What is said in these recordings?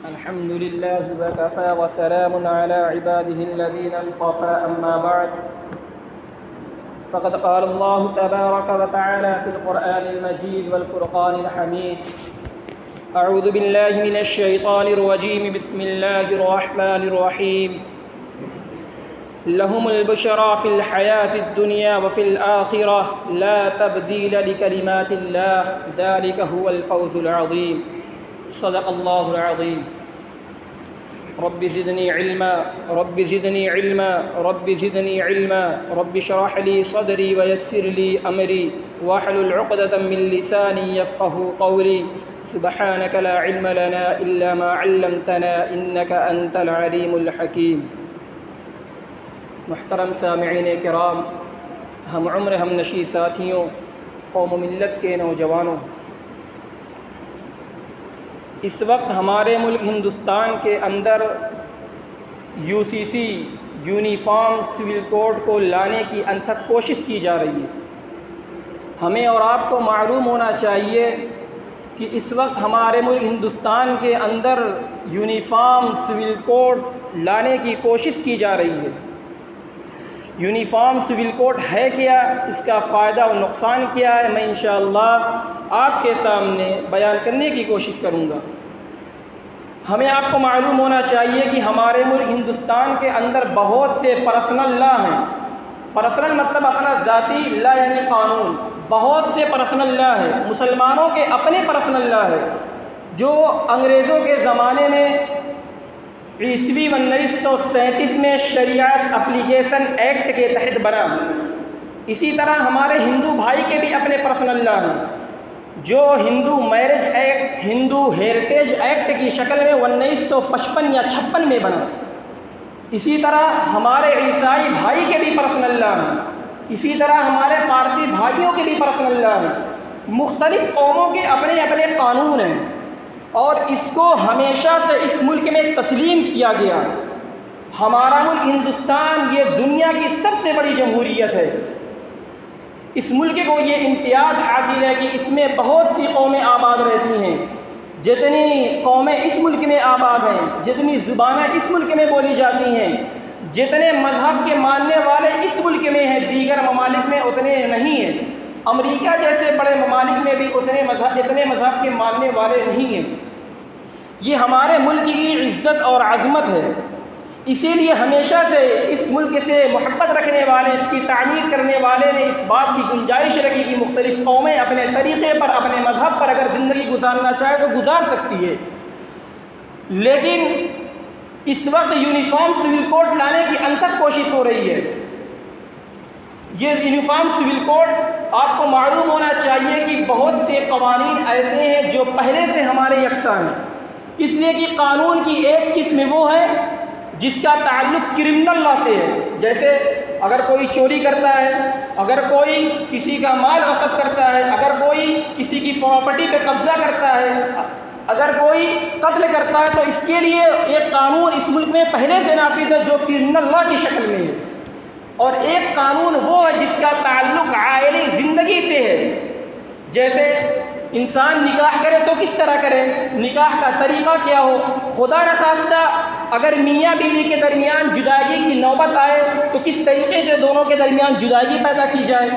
الحمد لله وكفى وسلام على عباده الذين اصطفى أما بعد فقد قال الله تبارك وتعالى في القرآن المجيد والفرقان الحميد أعوذ بالله من الشيطان الرجيم بسم الله الرحمن الرحيم لهم البشرى في الحياة الدنيا وفي الآخرة لا تبديل لكلمات الله ذلك هو الفوز العظيم صدق الله العظيم رب زدني علما رب زدني علما رب زدني علما رب اشرح لي صدري ويسر لي أمري واحلل عقدة من لساني يفقه قولي سبحانك لا علم لنا إلا ما علمتنا إنك أنت العليم الحكيم. محترم سامعین کرام، ہم عمر ہم نشی ساتھیوں، قوم و ملت کے نوجوانوں، اس وقت ہمارے ملک ہندوستان کے اندر UCC یونیفارم سول کوڈ کو لانے کی انتھک کوشش کی جا رہی ہے. ہمیں اور آپ کو معلوم ہونا چاہیے کہ اس وقت ہمارے ملک ہندوستان کے اندر یونیفارم سول کوڈ لانے کی کوشش کی جا رہی ہے. یونیفارم سول کوڈ ہے کیا، اس کا فائدہ و نقصان کیا ہے، میں انشاءاللہ آپ کے سامنے بیان کرنے کی کوشش کروں گا. ہمیں آپ کو معلوم ہونا چاہیے کہ ہمارے ملک ہندوستان کے اندر بہت سے پرسنل لا ہیں. پرسنل مطلب اپنا ذاتی لا یعنی قانون. بہت سے پرسنل لا ہیں. مسلمانوں کے اپنے پرسنل لا ہے جو انگریزوں کے زمانے میں عیسوی 1937 میں شریعت اپلیکیشن ایکٹ کے تحت بنا. اسی طرح ہمارے ہندو بھائی کے بھی اپنے پرسنل لا ہیں جو ہندو میرج ایکٹ، ہندو ہیریٹیج ایکٹ کی شکل میں 1955 یا 56 میں بنا. اسی طرح ہمارے عیسائی بھائی کے بھی پرسنل لا ہیں. اسی طرح ہمارے پارسی بھائیوں کے بھی پرسنل لا ہیں. مختلف قوموں کے اپنے اپنے قانون ہیں اور اس کو ہمیشہ سے اس ملک میں تسلیم کیا گیا. ہمارا ملک ہندوستان یہ دنیا کی سب سے بڑی جمہوریت ہے. اس ملک کو یہ امتیاز حاصل ہے کہ اس میں بہت سی قومیں آباد رہتی ہیں. جتنی قومیں اس ملک میں آباد ہیں، جتنی زبانیں اس ملک میں بولی جاتی ہیں، جتنے مذہب کے ماننے والے اس ملک میں ہیں، دیگر ممالک میں اتنے نہیں ہیں. امریکہ جیسے بڑے ممالک میں بھی اتنے مذہب کے ماننے والے نہیں ہیں. یہ ہمارے ملک کی عزت اور عظمت ہے. اسی لیے ہمیشہ سے اس ملک سے محبت رکھنے والے، اس کی تعمیر کرنے والے نے اس بات کی گنجائش رکھی کہ مختلف قومیں اپنے طریقے پر، اپنے مذہب پر اگر زندگی گزارنا چاہے تو گزار سکتی ہے. لیکن اس وقت یونیفارم سول کوڈ لانے کی انتھک کوشش ہو رہی ہے. یہ یونیفارم سول کوڈ آپ کو معلوم ہونا چاہیے کہ بہت سے قوانین ایسے ہیں جو پہلے سے ہمارے یکساں ہیں. اس لیے کہ قانون کی ایک قسم وہ ہے جس کا تعلق کرمنل لا سے ہے. جیسے اگر کوئی چوری کرتا ہے، اگر کوئی کسی کا مال غصب کرتا ہے، اگر کوئی کسی کی پراپرٹی پہ قبضہ کرتا ہے، اگر کوئی قتل کرتا ہے، تو اس کے لیے ایک قانون اس ملک میں پہلے سے نافذ ہے جو کرمنل لا کی شکل میں ہے. اور ایک قانون وہ ہے جس کا تعلق عائلی زندگی سے ہے. جیسے انسان نکاح کرے تو کس طرح کرے، نکاح کا طریقہ کیا ہو. خدا نخواستہ اگر میاں بیوی کے درمیان جدائی کی نوبت آئے تو کس طریقے سے دونوں کے درمیان جدائی پیدا کی جائے.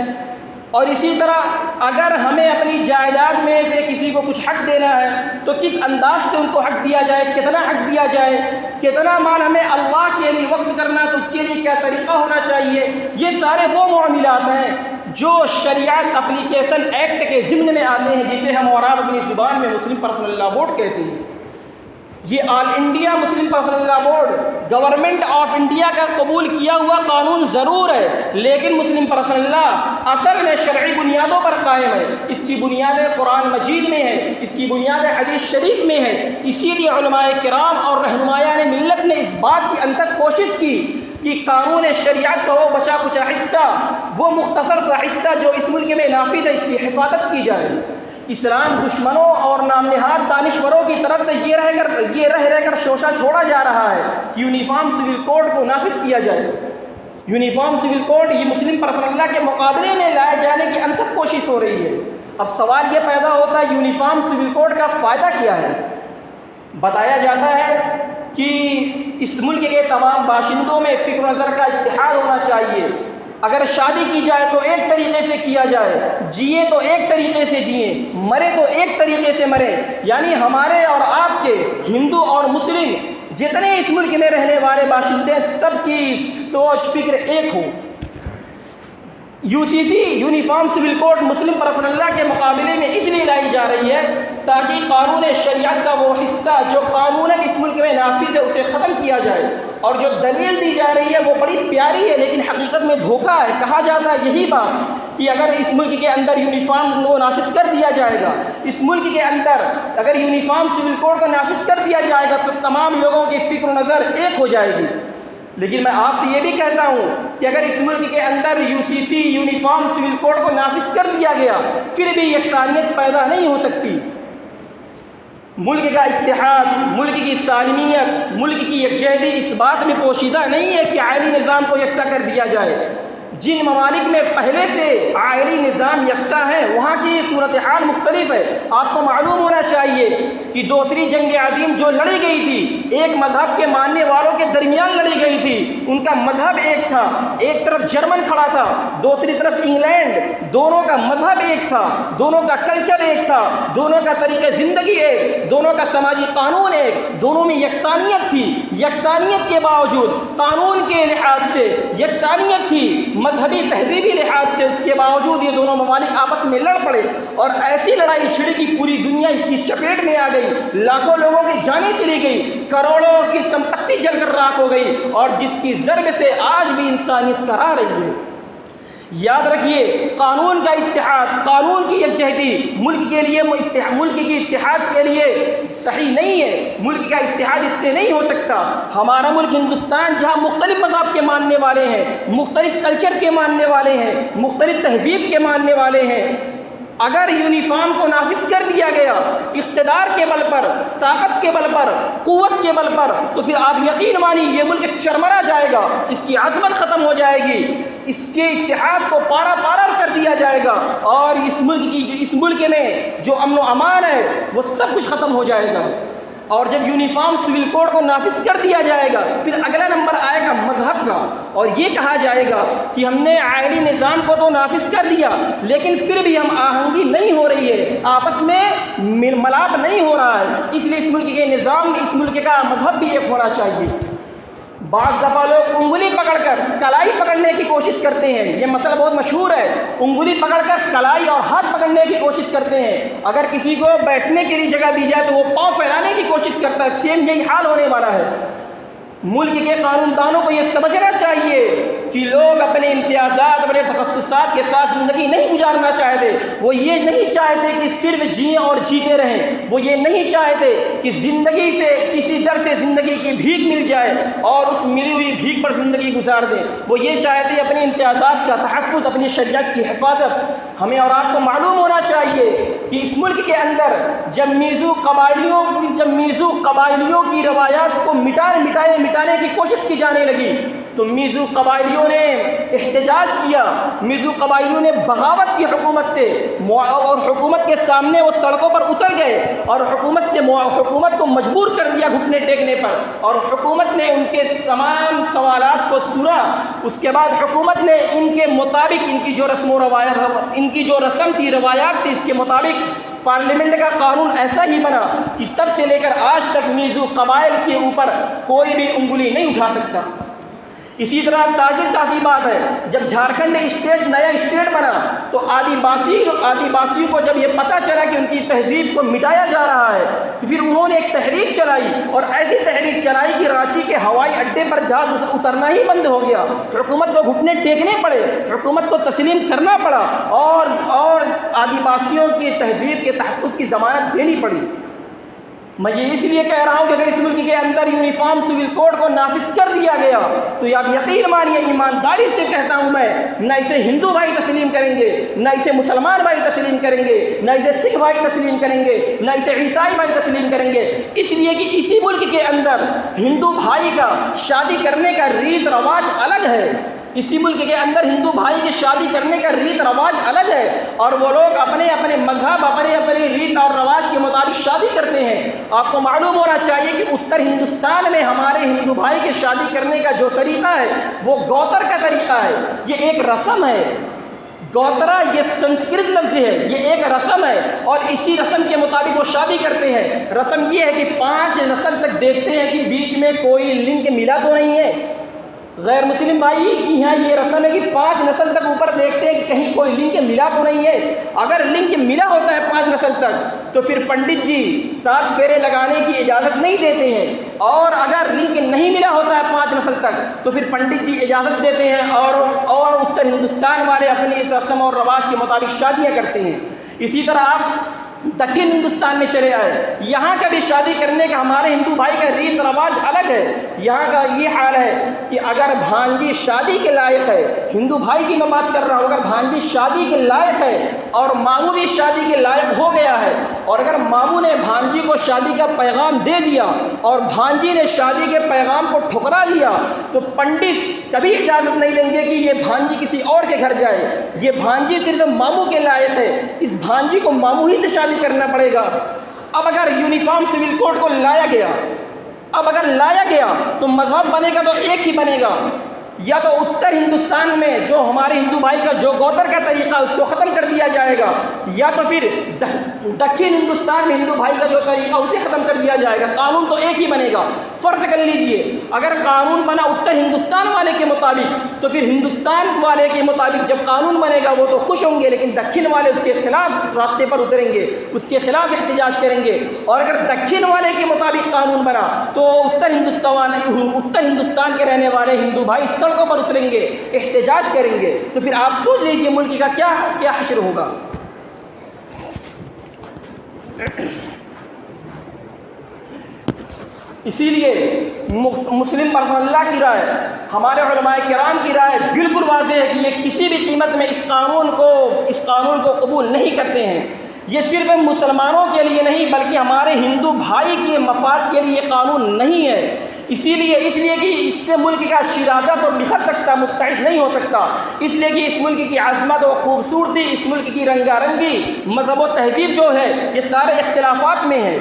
اور اسی طرح اگر ہمیں اپنی جائیداد میں سے کسی کو کچھ حق دینا ہے تو کس انداز سے ان کو حق دیا جائے، کتنا حق دیا جائے، کتنا مال ہمیں اللہ کے لیے وقف کرنا تو اس کے لیے کیا طریقہ ہونا چاہیے. یہ سارے وہ معاملات ہیں جو شریعت اپلیکیشن ایکٹ کے ضمن میں آتے ہیں، جسے ہم اور آپ اپنی زبان میں مسلم پرسنل لا بورڈ کہتے ہیں. یہ all India Muslim personal law board government of India کا قبول کیا ہوا قانون ضرور ہے، لیکن مسلم پرسنل لا اصل میں شرعی بنیادوں پر قائم ہے. اس کی بنیادیں قرآن مجید میں ہے، اس کی بنیادیں حدیث شریف میں ہے. اسی لیے علماء کرام اور رہنمایان ملت نے اس بات کی انتھک کوشش کی کہ قانون شریعت کا وہ بچا کچا حصہ، وہ مختصر سا حصہ جو اس ملک میں نافذ ہے، اس کی حفاظت کی جائے. اسلام دشمنوں اور نام نہاد دانشوروں کی طرف سے یہ رہ کر شوشہ چھوڑا جا رہا ہے کہ یونیفارم سول کوڈ کو نافذ کیا جائے. یونیفارم سول کوڈ یہ مسلم پرسنل لا کے مقابلے میں لائے جانے کی انتھک کوشش ہو رہی ہے. اب سوال یہ پیدا ہوتا ہے یونیفارم سول کوڈ کا فائدہ کیا ہے. بتایا جاتا ہے کہ اس ملک کے تمام باشندوں میں فکر و نظر کا اتحاد ہونا چاہیے. اگر شادی کی جائے تو ایک طریقے سے کیا جائے، جیے تو ایک طریقے سے جئیں، مرے تو ایک طریقے سے مرے. یعنی ہمارے اور آپ کے، ہندو اور مسلم جتنے اس ملک میں رہنے والے باشندے، سب کی سوچ فکر ایک ہو. UCC یونیفارم سول کوڈ مسلم پرسنل لا کے مقابلے میں اس لیے لائی جا رہی ہے تاکہ قانون شریعت کا وہ حصہ جو قانوناً اس ملک میں نافذ ہے اسے ختم کیا جائے. اور جو دلیل دی جا رہی ہے وہ بڑی پیاری ہے لیکن حقیقت میں دھوکہ ہے. کہا جاتا ہے یہی بات کہ اگر اس ملک کے اندر یونیفارم کو نافذ کر دیا جائے گا، اس ملک کے اندر اگر یونیفارم سول کوڈ کو نافذ کر دیا جائے گا تو تمام لوگوں کی فکر و نظر ایک ہو جائے گی. لیکن میں آپ سے یہ بھی کہتا ہوں کہ اگر اس ملک کے اندر UCC یونیفارم سول کوڈ کو نافذ کر دیا گیا پھر بھی یکسانیت پیدا نہیں ہو سکتی. ملک کا اتحاد، ملک کی سالمیت، ملک کی یکجہتی اس بات میں پوشیدہ نہیں ہے کہ آئلی نظام کو یکساں کر دیا جائے. جن ممالک میں پہلے سے آئلی نظام یکساں ہے وہاں کی صورتحال مختلف ہے. آپ کو معلوم ہونا چاہیے کہ دوسری جنگ عظیم جو لڑی گئی تھی ایک مذہب کے ماننے والوں کے درمیان لڑی گئی تھی. ان کا مذہب ایک تھا، ایک طرف جرمن کھڑا تھا، دوسری طرف انگلینڈ. دونوں کا مذہب ایک تھا، دونوں کا کلچر ایک تھا، دونوں کا طریقہ زندگی ایک، دونوں کا سماجی قانون ایک، دونوں میں یکسانیت تھی. یکسانیت کے باوجود قانون کے لحاظ سے یکسانیت تھی، مذہبی تہذیبی لحاظ سے اس کے باوجود یہ دونوں ممالک آپس میں لڑ پڑے اور ایسی لڑائی چھڑی کہ پوری دنیا اس کی چپیٹ میں آ گئی. لاکھوں لوگوں کی جانیں چلی گئی، کروڑوں کی سمپتی جل کر راکھ ہو گئی اور جس کی ضرب سے آج بھی انسانیت کرا رہی ہے. یاد رکھیے قانون کا اتحاد، قانون کی یکجہتی ملک کے لیے ملک کی اتحاد کے لیے صحیح نہیں ہے. ملک کا اتحاد اس سے نہیں ہو سکتا. ہمارا ملک ہندوستان جہاں مختلف مذہب کے ماننے والے ہیں، مختلف کلچر کے ماننے والے ہیں، مختلف تہذیب کے ماننے والے ہیں، اگر یونیفارم کو نافذ کر دیا گیا اقتدار کے بل پر، طاقت کے بل پر، قوت کے بل پر، تو پھر آپ یقین مانیے یہ ملک چرمرا جائے گا، اس کی عظمت ختم ہو جائے گی، اس کے اتحاد کو پارا پارا کر دیا جائے گا اور اس ملک میں جو امن و امان ہے وہ سب کچھ ختم ہو جائے گا. اور جب یونیفارم سول کوڈ کو نافذ کر دیا جائے گا پھر اگلا نمبر آئے گا مذہب کا اور یہ کہا جائے گا کہ ہم نے آئلی نظام کو تو نافذ کر دیا لیکن پھر بھی ہم آہنگی نہیں ہو رہی ہے، آپس میں ملاپ نہیں ہو رہا ہے، اس لیے اس ملک کے نظام، اس ملک کا مذہب بھی ایک ہونا چاہیے. بعض دفعہ لوگ انگلی پکڑ کر کلائی پکڑنے کی کوشش کرتے ہیں. یہ مسئلہ بہت مشہور ہے. انگلی پکڑ کر کلائی اور ہاتھ پکڑنے کی کوشش کرتے ہیں. اگر کسی کو بیٹھنے کے لیے جگہ دی جائے تو وہ پاؤں پھیلانے کی کوشش کرتا ہے. سیم یہی حال ہونے والا ہے. ملک کے قانون دانوں کو یہ سمجھنا چاہیے کہ لوگ اپنے امتیازات، اپنے تخصصات کے ساتھ زندگی نہیں گزارنا چاہتے. وہ یہ نہیں چاہتے کہ صرف جئیں اور جیتے رہیں. وہ یہ نہیں چاہتے کہ زندگی سے کسی در سے زندگی کی بھیک مل جائے اور اس ملی ہوئی بھیک پر زندگی گزار دیں. وہ یہ چاہتے اپنے امتیازات کا تحفظ، اپنی شریعت کی حفاظت. ہمیں اور آپ کو معلوم ہونا چاہیے کہ اس ملک کے اندر جب میزو قبائلیوں کی روایات کو مٹانے کی کوشش کی جانے لگی تو میزو قبائلیوں نے احتجاج کیا. میزو قبائلیوں نے بغاوت کی حکومت سے اور حکومت کے سامنے وہ سڑکوں پر اتر گئے اور حکومت کو مجبور کر دیا گھٹنے ٹیکنے پر اور حکومت نے ان کے تمام سوالات کو سنا. اس کے بعد حکومت نے ان کے مطابق ان کی جو رسم تھی، روایات تھی، اس کے مطابق پارلیمنٹ کا قانون ایسا ہی بنا کہ تب سے لے کر آج تک میزو قبائل کے اوپر کوئی بھی انگلی نہیں اٹھا سکتا. اسی طرح تازی بات ہے جب جھارکھنڈ نیا اسٹیٹ بنا تو آدیواسیوں کو جب یہ پتہ چلا کہ ان کی تہذیب کو مٹایا جا رہا ہے تو پھر انہوں نے ایک تحریک چلائی اور ایسی تحریک چلائی کہ رانچی کے ہوائی اڈے پر جہاز اترنا ہی بند ہو گیا. حکومت کو گھٹنے ٹیکنے پڑے، حکومت کو تسلیم کرنا پڑا اور آدیواسیوں کی تہذیب کے تحفظ کی ضمانت دینی پڑی. میں یہ اس لیے کہہ رہا ہوں کہ اگر اس ملک کے اندر یونیفارم سول کوڈ کو نافذ کر دیا گیا تو آپ یقین مانیے، ایمانداری سے کہتا ہوں میں، نہ اسے ہندو بھائی تسلیم کریں گے، نہ اسے مسلمان بھائی تسلیم کریں گے، نہ اسے سکھ بھائی تسلیم کریں گے، نہ اسے عیسائی بھائی تسلیم کریں گے. اس لیے کہ اسی ملک کے اندر ہندو بھائی کا شادی کرنے کا ریت رواج الگ ہے، اسی ملک کے اندر ہندو بھائی کی شادی کرنے کا ریت رواج الگ ہے، اور وہ لوگ اپنے اپنے مذہب اپنے ریت اور رواج کے مطابق شادی کرتے ہیں۔ آپ کو معلوم ہونا چاہیے کہ اتر ہندوستان میں ہمارے ہندو بھائی کی شادی کرنے کا جو طریقہ ہے وہ گوتر کا طریقہ ہے۔ یہ ایک رسم ہے، گوترا یہ سنسکرت لفظ ہے، یہ ایک رسم ہے، اور اسی رسم کے مطابق وہ شادی کرتے ہیں۔ رسم یہ ہے کہ 5 نسل تک دیکھتے ہیں کہ بیچ میں کوئی لنک ملا تو نہیں ہے۔ غیر مسلم بھائی کی یہاں یہ رسم ہے کہ 5 نسل تک اوپر دیکھتے ہیں کہ کہیں کوئی لنک ملا تو نہیں ہے۔ اگر لنک ملا ہوتا ہے 5 نسل تک تو پھر پنڈت جی 7 پھیرے لگانے کی اجازت نہیں دیتے ہیں، اور اگر لنک نہیں ملا ہوتا ہے 5 نسل تک تو پھر پنڈت جی اجازت دیتے ہیں، اور اتر ہندوستان والے اپنی اس رسم اور رواج کے مطابق شادیاں کرتے ہیں۔ اسی طرح آپ دکن ہندوستان میں چلے آئے، یہاں کا بھی شادی کرنے کا ہمارے ہندو بھائی کا ریت رواج الگ ہے۔ یہاں کا یہ حال ہے کہ اگر بھانجی شادی کے لائق ہے، ہندو بھائی کی میں بات کر رہا ہوں، اگر بھانجی شادی کے لائق ہے اور ماموں بھی شادی کے لائق ہو گیا ہے، اور اگر ماموں نے بھانجی کو شادی کا پیغام دے دیا اور بھانجی نے شادی کے پیغام کو ٹھکرا دیا، تو پنڈت کبھی اجازت نہیں دیں گے کہ یہ بھانجی کسی اور کے گھر جائے۔ یہ بھانجی صرف ماموں کے لائق ہے، اس بھانجی کو ماموں ہی سے شادی کرنا پڑے گا۔ اب اگر یونیفارم سول کوڈ کو لایا گیا تو مذہب بنے گا تو ایک ہی بنے گا، یا تو اتر ہندوستان میں جو ہمارے ہندو بھائی کا جو گوتر کا طریقہ اس کو ختم کر دیا جائے گا، یا تو پھر دکن ہندوستان میں ہندو بھائی کا جو طریقہ اسے ختم کر دیا جائے گا۔ قانون تو ایک ہی بنے گا۔ فرض کر لیجئے اگر قانون بنا اتر ہندوستان والے کے مطابق، تو پھر ہندوستان والے کے مطابق جب قانون بنے گا وہ تو خوش ہوں گے، لیکن دکن والے اس کے خلاف راستے پر اتریں گے، اس کے خلاف احتجاج کریں گے۔ اور اگر دکن والے کے مطابق قانون بنا تو اتر ہندوستان کے رہنے والے ہندو بھائی سڑکوں پر اتریں گے، احتجاج کریں گے۔ تو پھر آپ سوچ لیجئے ملک کا کیا حشر ہوگا۔ اسی لیے مسلم پرسنل لا کی رائے، ہمارے علماء کرام کی رائے بالکل واضح ہے کہ یہ کسی بھی قیمت میں اس قانون کو قبول نہیں کرتے ہیں۔ یہ صرف مسلمانوں کے لیے نہیں بلکہ ہمارے ہندو بھائی کے مفاد کے لیے یہ قانون نہیں ہے۔ اس لیے کہ اس سے ملک کا شیرازہ تو بکھر سکتا، متحد نہیں ہو سکتا۔ اس لیے کہ اس ملک کی عظمت و خوبصورتی، اس ملک کی رنگا رنگی، مذہب و تہذیب جو ہے یہ سارے اختلافات میں ہے۔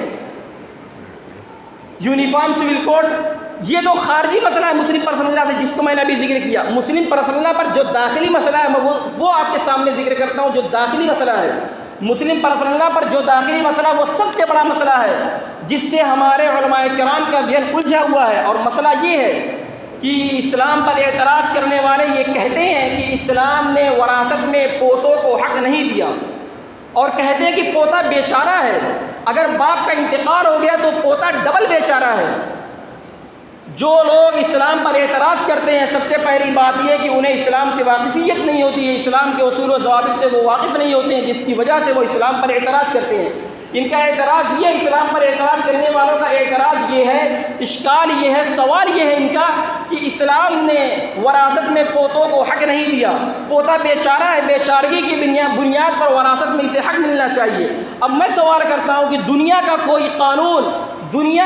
یونیفارم سول کوڈ یہ تو خارجی مسئلہ ہے مسلم پرسنل لا سے، جس کو میں نے ابھی ذکر کیا۔ مسلم پرسنل لا پر جو داخلی مسئلہ ہے وہ آپ کے سامنے ذکر کرتا ہوں۔ جو داخلی مسئلہ ہے مسلم پرسنل لا پر جو داخلی مسئلہ وہ سب سے بڑا مسئلہ ہے، جس سے ہمارے علماء کرام کا ذہن الجھا ہوا ہے۔ اور مسئلہ یہ ہے کہ اسلام پر اعتراض کرنے والے یہ کہتے ہیں کہ اسلام نے وراثت میں پوتوں کو حق نہیں دیا، اور کہتے ہیں کہ پوتا بیچارہ ہے، اگر باپ کا انتقال ہو گیا تو پوتا ڈبل بیچارہ ہے۔ جو لوگ اسلام پر اعتراض کرتے ہیں، سب سے پہلی بات یہ کہ انہیں اسلام سے واقفیت نہیں ہوتی ہے، اسلام کے اصول و ضوابط سے وہ واقف نہیں ہوتے ہیں، جس کی وجہ سے وہ اسلام پر اعتراض کرتے ہیں۔ ان کا اعتراض یہ، اسلام پر اعتراض کرنے والوں کا اعتراض یہ ہے، اشکال یہ ہے، سوال یہ ہے ان کا کہ اسلام نے وراثت میں پوتوں کو حق نہیں دیا، پوتا بیچارہ ہے، بیچارگی کی بنیاد پر وراثت میں اسے حق ملنا چاہیے۔ اب میں سوال کرتا ہوں کہ دنیا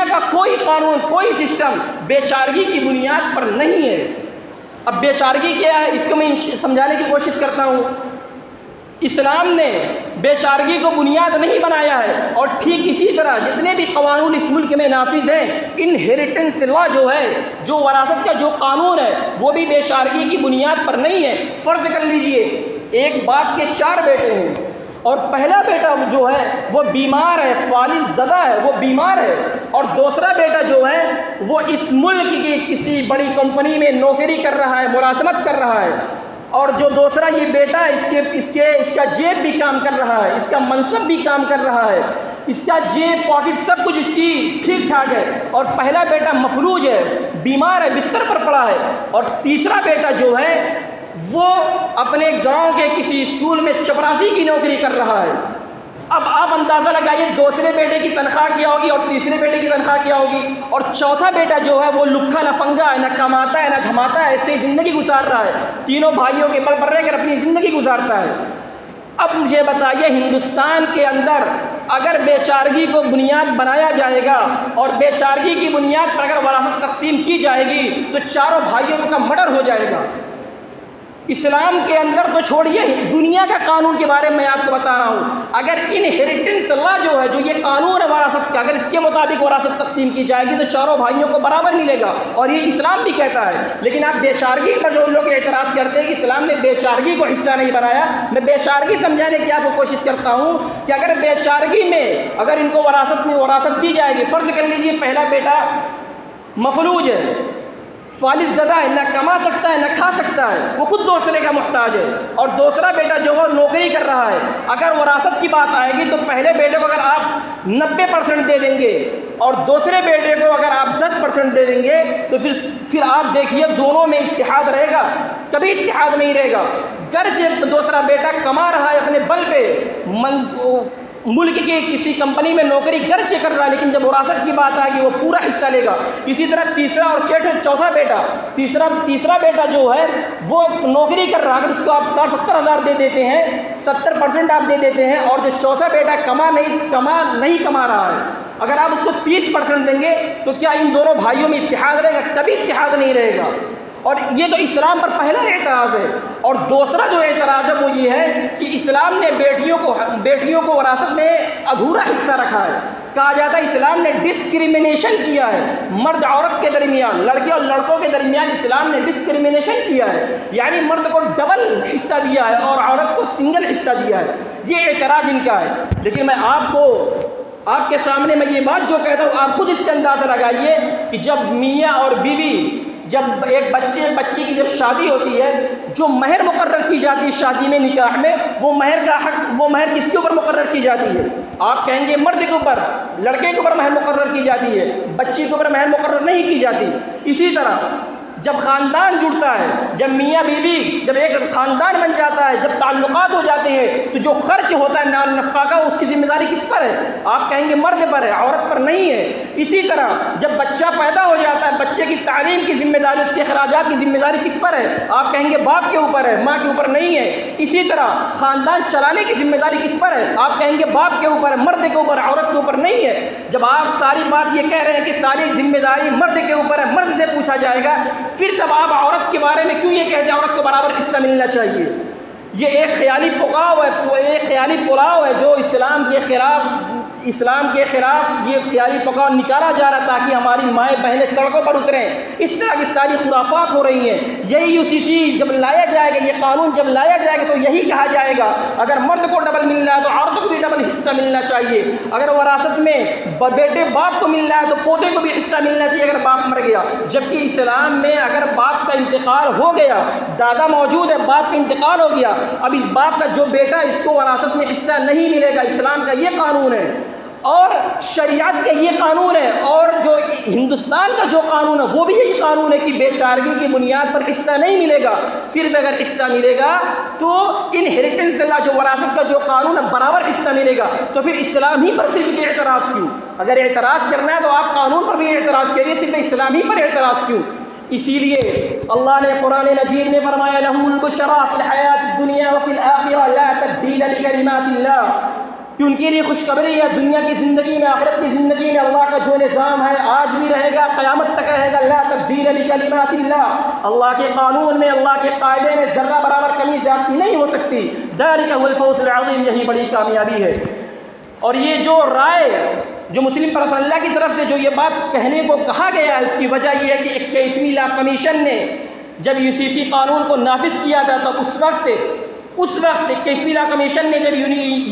کا کوئی سسٹم بیچارگی کی بنیاد پر نہیں ہے۔ اب بیچارگی کیا ہے اس کو میں سمجھانے کی کوشش کرتا ہوں۔ اسلام نے بیچارگی کو بنیاد نہیں بنایا ہے، اور ٹھیک اسی طرح جتنے بھی قانون اس ملک میں نافذ ہیں، انہیریٹنس لا جو ہے، جو وراثت کا جو قانون ہے، وہ بھی بیچارگی کی بنیاد پر نہیں ہے۔ فرض کر لیجئے ایک باپ کے 4 بیٹے ہیں، اور پہلا بیٹا جو ہے وہ بیمار ہے، فالج زدہ ہے، وہ بیمار ہے، اور دوسرا بیٹا جو ہے وہ اس ملک کی کسی بڑی کمپنی میں نوکری کر رہا ہے، ملازمت کر رہا ہے، اور جو دوسرا یہ بیٹا ہے اس کا جیب بھی کام کر رہا ہے، اس کا منصب بھی کام کر رہا ہے، اس کا جیب پاکٹ سب کچھ اس کی ٹھیک ٹھاک ہے، اور پہلا بیٹا مفلوج ہے، بیمار ہے، بستر پر پڑا ہے، اور تیسرا بیٹا جو ہے وہ اپنے گاؤں کے کسی اسکول میں چپراسی کی نوکری کر رہا ہے۔ اب آپ اندازہ لگائیے دوسرے بیٹے کی تنخواہ کیا ہوگی اور تیسرے بیٹے کی تنخواہ کیا ہوگی، اور چوتھا بیٹا جو ہے وہ لکھا لفنگا ہے، نہ کماتا ہے نہ دھماتا ہے، ایسے ہی زندگی گزار رہا ہے، تینوں بھائیوں کے بل پر رہ کر اپنی زندگی گزارتا ہے۔ اب مجھے بتائیے ہندوستان کے اندر اگر بیچارگی کو بنیاد بنایا جائے گا اور بیچارگی کی بنیاد پر اگر وراثت تقسیم کی جائے گی تو چاروں بھائیوں کا مرڈر ہو جائے گا۔ اسلام کے اندر تو چھوڑیے دنیا کا قانون کے بارے میں آپ کو بتا رہا ہوں. اگر انہیریٹنس لا جو ہے، جو یہ قانون ہے وراثت کا، اگر اس کے مطابق وراثت تقسیم کی جائے گی تو چاروں بھائیوں کو برابر ملے گا، اور یہ اسلام بھی کہتا ہے. لیکن آپ بے چارگی پر جو لوگ اعتراض کرتے ہیں کہ اسلام نے بے چارگی کو حصہ نہیں بنایا، میں بے چارگی سمجھانے کی آپ کو کوشش کرتا ہوں کہ اگر بے چارگی میں اگر ان کو وراثت دی جائے گی، فرض کر لیجیے پہلا بیٹا مفلوج ہے، فالج زدہ ہے، نہ کما سکتا ہے نہ کھا سکتا ہے، وہ خود دوسرے کا محتاج ہے، اور دوسرا بیٹا جو ہے نوکری کر رہا ہے. اگر وراثت کی بات آئے گی تو پہلے بیٹے کو اگر آپ 90% دے دیں گے اور دوسرے بیٹے کو اگر آپ 10% دے دیں گے تو پھر آپ دیکھیے دونوں میں اتحاد رہے گا؟ کبھی اتحاد نہیں رہے گا. گرچہ دوسرا بیٹا کما رہا ہے اپنے بل پہ، ملک کی کسی کمپنی میں نوکری گرچہ کر رہا ہے، لیکن جب وراثت کی بات آئے گی وہ پورا حصہ لے گا. اسی طرح تیسرا اور چوتھا بیٹا، تیسرا بیٹا جو ہے وہ نوکری کر رہا ہے، اگر اس کو آپ 60-70 ہزار دے دیتے ہیں، 70% آپ دے دیتے ہیں، اور جو چوتھا بیٹا نہیں کما رہا ہے، اگر آپ اس کو 30% دیں گے تو کیا ان دونوں بھائیوں میں اتحاد رہے گا؟ کبھی اتحاد نہیں رہے گا. اور یہ تو اسلام پر پہلا اعتراض ہے. اور دوسرا جو اعتراض ہے وہ یہ ہے کہ اسلام نے بیٹیوں کو وراثت میں ادھورا حصہ رکھا ہے. کہا جاتا ہے اسلام نے ڈسکریمنیشن کیا ہے مرد عورت کے درمیان، لڑکے اور لڑکوں کے درمیان اسلام نے ڈسکریمنیشن کیا ہے، یعنی مرد کو ڈبل حصہ دیا ہے اور عورت کو سنگل حصہ دیا ہے. یہ اعتراض ان کا ہے. لیکن میں آپ کے سامنے میں یہ بات جو کہتا ہوں، آپ خود اس سے اندازہ لگائیے کہ جب میاں اور بیوی، جب ایک بچی کی جب شادی ہوتی ہے، جو مہر مقرر کی جاتی ہے شادی میں، نکاح میں، وہ مہر کا حق، وہ مہر کس کے اوپر مقرر کی جاتی ہے؟ آپ کہیں گے مرد کے اوپر، لڑکے کے اوپر مہر مقرر کی جاتی ہے، بچی کے اوپر مہر مقرر نہیں کی جاتی. اسی طرح جب خاندان جڑتا ہے، جب میاں بیوی جب ایک خاندان بن جاتا ہے، جب تعلقات ہو جاتے ہیں، تو جو خرچ ہوتا ہے نان نفقہ کا، اس کی ذمہ داری کس پر ہے؟ آپ کہیں گے مرد پر ہے، عورت پر نہیں ہے. اسی طرح جب بچہ پیدا ہو جاتا ہے، بچے کی تعلیم کی ذمہ داری، اس کے اخراجات کی ذمہ داری کس پر ہے؟ آپ کہیں گے باپ کے اوپر ہے، ماں کے اوپر نہیں ہے. اسی طرح خاندان چلانے کی ذمہ داری کس پر ہے؟ آپ کہیں گے باپ کے اوپر ہے، مرد کے اوپر، عورت کے اوپر نہیں ہے. جب آپ ساری بات یہ کہہ رہے ہیں کہ ساری ذمہ داری مرد کے اوپر ہے، مرد سے پوچھا جائے گا، پھر تب آپ عورت کے بارے میں کیوں یہ کہتے ہیں عورت کو برابر حصہ ملنا چاہیے؟ یہ ایک خیالی پلاؤ ہے جو اسلام کے خلاف یہ خیالی پلاؤ نکالا جا رہا ہے تاکہ ہماری مائیں بہنیں سڑکوں پر اتریں. اس طرح کی ساری خرافات ہو رہی ہیں. یہی UCC جب لایا جائے گا، یہ قانون جب لایا جائے گا تو یہی کہا جائے گا اگر مرد کو ڈبل مل رہا ہے تو عورتوں کو بھی ڈبل حصہ ملنا چاہیے. اگر وراثت میں بیٹے باپ کو مل رہا ہے تو پوتے کو بھی حصہ ملنا چاہیے اگر باپ مر گیا. جبکہ اسلام میں اگر باپ کا انتقال ہو گیا، دادا موجود ہے، باپ کا انتقال ہو گیا، اب اس باپ کا جو بیٹا اس کو وراثت میں حصہ نہیں ملے گا. اسلام کا یہ قانون ہے اور شریعت کا یہ قانون ہے، اور جو ہندوستان کا جو قانون ہے وہ بھی یہی قانون ہے کہ بے چارگی کی بنیاد پر حصہ نہیں ملے گا. صرف اگر حصہ ملے گا تو انہیریٹنس لا، جو وراثت کا جو قانون ہے، برابر حصہ ملے گا. تو پھر اسلام ہی پر صرف اعتراض کیوں؟ اگر اعتراض کرنا ہے تو آپ قانون پر بھی اعتراض کریے، صرف اسلام ہی پر اعتراض کیوں؟ اسی لیے اللہ نے قرآن مجید میں فرمایا لَهُمُ الْبُشْرَىٰ فِي الْحَيَاةِ الدُّنْيَا وَفِي الْآخِرَةِ لَا تَبْدِيلَ لِكَلِمَاتِ اللَّهِ، کہ ان کے لیے خوشخبری ہے دنیا کی زندگی میں، آخرت کی زندگی میں اللہ کا جو نظام ہے آج بھی رہے گا، قیامت تک رہے گا. لا تبدیل لکلمات اللہ، اللہ کے قانون میں، اللہ کے قاعدے میں ذرہ برابر کمی زیادتی نہیں ہو سکتی. ذالک هو الفوز العظیم، یہی بڑی کامیابی ہے. اور یہ جو رائے جو مسلم پرسنل کی طرف سے جو یہ بات کہنے کو کہا گیا ہے، اس کی وجہ یہ ہے کہ 21ویں لا کمیشن نے جب UCC قانون کو نافذ کیا تھا تو اس وقت 21ویں لا کمیشن نے جب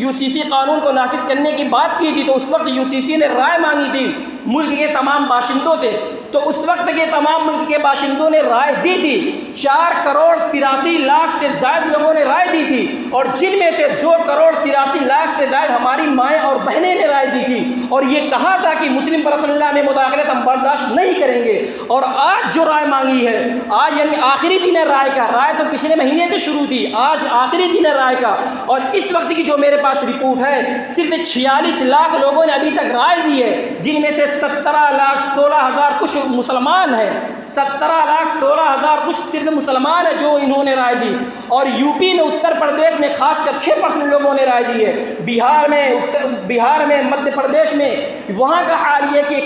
UCC قانون کو نافذ کرنے کی بات کی تھی تو اس وقت UCC نے رائے مانگی تھی ملک کے تمام باشندوں سے. تو اس وقت کے تمام ملک کے باشندوں نے رائے دی تھی. 4,83,00,000 سے زائد لوگوں نے رائے دی تھی، اور جن میں سے 2,83,00,000 سے زائد ہماری مائیں اور بہنیں نے رائے دی تھی، اور یہ کہا تھا کہ مسلم پرسنل میں مداخلت ہم برداشت نہیں کریں گے. اور آج جو رائے مانگی ہے، آج یعنی آخری دن ہے رائے کا، رائے تو پچھلے مہینے سے شروع تھی، آج آخری دن ہے رائے کا، اور اس وقت کی جو میرے پاس رپورٹ ہے صرف 46 لاکھ لوگوں نے ابھی تک رائے دی ہے، جن میں سے 17,16,000 کچھ مسلمان ہیں، 17,16,000 کچھ صرف مسلمان ہیں جو انہوں نے رائے دی، اور یو پی میں اتر پردیش میں خاص کر 6% لوگوں نے رائے دی ہے، بہار میں مدھیہ پردیش میں وہاں کا حال یہ کہ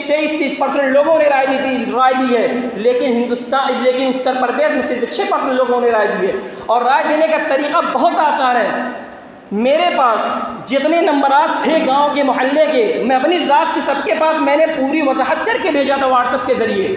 23% لوگوں نے رائے دی ہے، لیکن اتر پردیش میں صرف 6% لوگوں نے رائے دی ہے۔ اور رائے دینے کا طریقہ بہت آسان ہے۔ میرے پاس جتنے نمبرات تھے گاؤں کے محلے کے، میں اپنی ذات سے سب کے پاس میں نے پوری وضاحت کر کے بھیجا تھا واٹس ایپ کے ذریعے،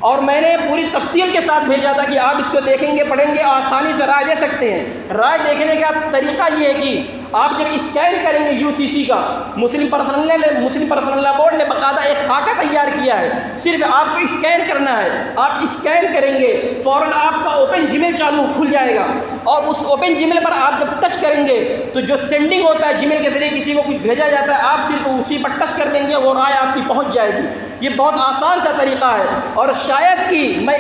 اور میں نے پوری تفصیل کے ساتھ بھیجا تھا کہ آپ اس کو دیکھیں گے، پڑھیں گے، آسانی سے رائے دے سکتے ہیں۔ رائے دیکھنے کا طریقہ یہ ہے کہ آپ جب اسکین کریں گے UCC کا، مسلم پرسنل لا بورڈ نے باقاعدہ ایک خاکہ تیار کیا ہے، صرف آپ کو اسکین کرنا ہے۔ آپ اسکین کریں گے فوراً آپ کا اوپن جی میل چالو کھل جائے گا، اور اس اوپن جی میل پر آپ جب ٹچ کریں گے تو جو سینڈنگ ہوتا ہے جی میل کے ذریعے کسی کو کچھ بھیجا جاتا ہے، آپ صرف اسی پر ٹچ کر دیں گے، وہ رائے آپ کی پہنچ جائے گی۔ یہ بہت آسان سا طریقہ ہے، اور شاید کہ میں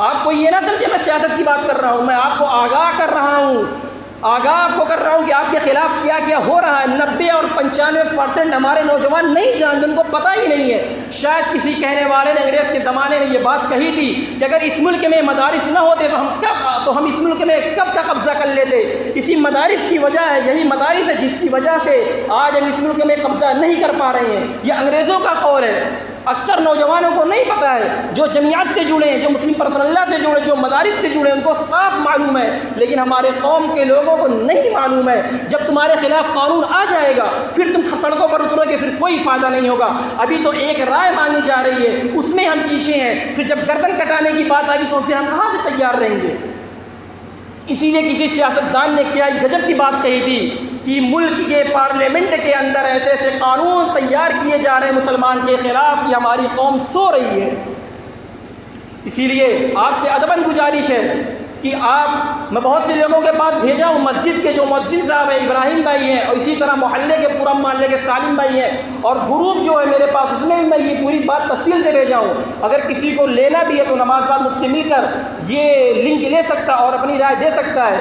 آپ کو یہ نہ سمجھے میں سیاست کی بات کر رہا ہوں، میں آپ کو آگاہ کر رہا ہوں کہ آپ کے خلاف کیا کیا ہو رہا ہے۔ 90 اور 95% ہمارے نوجوان نہیں جانتے، ان کو پتہ ہی نہیں ہے۔ شاید کسی کہنے والے نے انگریز کے زمانے میں یہ بات کہی تھی کہ اگر اس ملک میں مدارس نہ ہوتے تو ہم اس ملک میں کب کا قبضہ کر لیتے۔ اسی مدارس کی وجہ ہے، یہی مدارس ہے جس کی وجہ سے آج ہم اس ملک میں قبضہ نہیں کر پا رہے ہیں۔ یہ انگریزوں کا قول ہے، اکثر نوجوانوں کو نہیں پتہ ہے، جو جمعیت سے جڑے ہیں، جو مسلم پرسنل لا سے جڑے، جو مدارس سے جڑے، ان کو صاف معلوم ہے، لیکن ہمارے قوم کے لوگوں کو نہیں معلوم ہے۔ جب تمہارے خلاف قانون آ جائے گا پھر تم سڑکوں پر اترو گے، پھر کوئی فائدہ نہیں ہوگا۔ ابھی تو ایک رائے مانگی جا رہی ہے، اس میں ہم پیچھے ہیں، پھر جب گردن کٹانے کی بات آئے گی تو پھر ہم کہاں سے تیار رہیں گے؟ اسی لیے کسی سیاستدان نے کیا گجب کی بات کہی تھی کہ ملک کے پارلیمنٹ کے اندر ایسے ایسے قانون تیار کیے جا رہے ہیں مسلمان کے خلاف کہ ہماری قوم سو رہی ہے۔ اسی لیے آپ سے ادباً گزارش ہے کہ میں بہت سے لوگوں کے پاس بھیجا ہوں، مسجد کے جو مؤذن صاحب ہیں ابراہیم بھائی ہیں، اور اسی طرح محلے کے پورا محلے کے سالم بھائی ہیں، اور گروپ جو ہے میرے پاس، اس میں بھی میں یہ پوری بات تفصیل سے بھیجا ہوں۔ اگر کسی کو لینا بھی ہے تو نماز بعد مجھ سے مل کر یہ لنک لے سکتا اور اپنی رائے دے سکتا ہے۔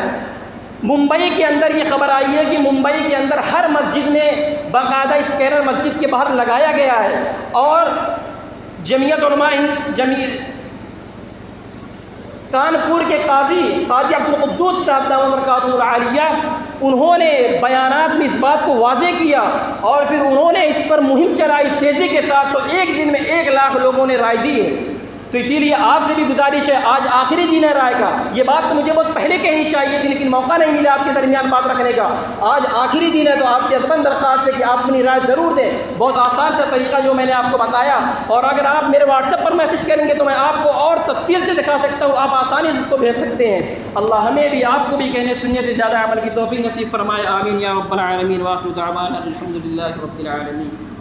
ممبئی کے اندر یہ خبر آئی ہے کہ ممبئی کے اندر ہر مسجد میں باقاعدہ اسکینر مسجد کے باہر لگایا گیا ہے، اور جمعیت علماء کانپور کے قاضی عبدالقدوس صاحب دامت برکاتہ العالیہ، انہوں نے بیانات میں اس بات کو واضح کیا، اور پھر انہوں نے اس پر مہم چلائی تیزی کے ساتھ، تو ایک دن میں 1 لاکھ لوگوں نے رائے دی ہے۔ تو اسی لیے آپ سے بھی گزارش ہے، آج آخری دن ہے رائے کا۔ یہ بات تو مجھے بہت پہلے کہنی چاہیے تھی، لیکن موقع نہیں ملا آپ کے درمیان بات رکھنے کا۔ آج آخری دن ہے تو آپ سے ادباً درخواست ہے کہ آپ اپنی رائے ضرور دیں۔ بہت آسان سا طریقہ جو میں نے آپ کو بتایا، اور اگر آپ میرے واٹس ایپ پر میسج کریں گے تو میں آپ کو اور تفصیل سے دکھا سکتا ہوں، آپ آسانی سے اس کو بھیج سکتے ہیں۔ اللہ ہمیں بھی آپ کو بھی کہنے سننے سے زیادہ عمل کی توفیق نصیب فرمائے، آمین یا رب العالمین۔ وآخر دعوانا الحمد للہ رب العالمین۔